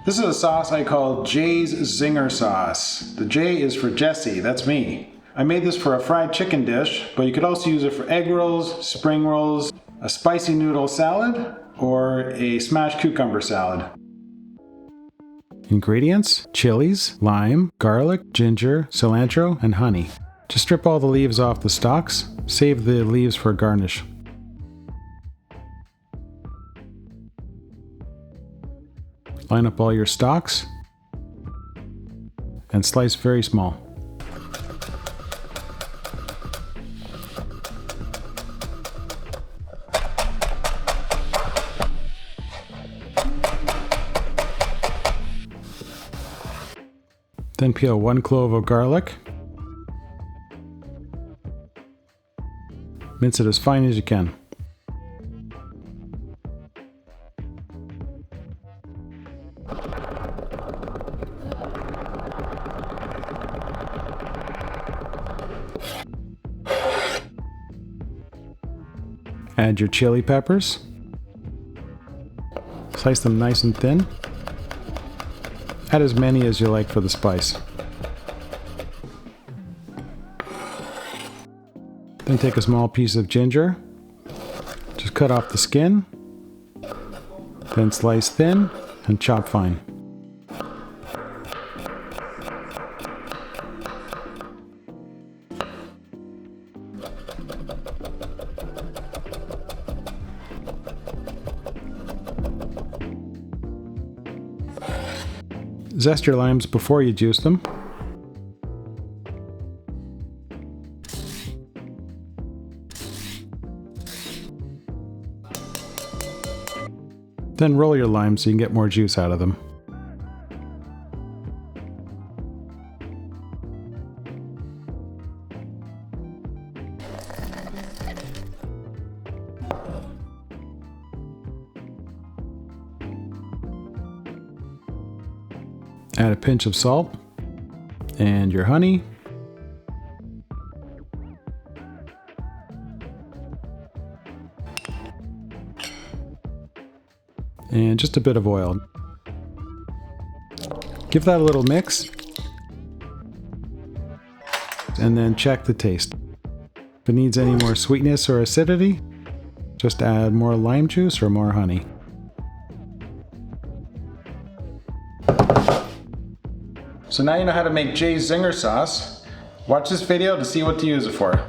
This is a sauce I call Jay's Zinger sauce. The J is for Jesse, that's me. I made this for a fried chicken dish, but you could also use it for egg rolls, spring rolls, a spicy noodle salad, or a smashed cucumber salad. Ingredients: chilies, lime, garlic, ginger, cilantro, and honey. Just strip all the leaves off the stalks. Save the leaves for garnish. Line up all your stalks and slice very small. Then peel 1 clove of garlic. Mince it as fine as you can. Add your chili peppers. Slice them nice and thin. Add as many as you like for the spice. Then take a small piece of ginger. Just cut off the skin. Then slice thin and chop fine. Zest your limes before you juice them. Then roll your limes so you can get more juice out of them. Add a pinch of salt and your honey. And just a bit of oil. Give that a little mix. And then check the taste. If it needs any more sweetness or acidity, just add more lime juice or more honey. So now you know how to make Jay's Zinger sauce. Watch this video to see what to use it for.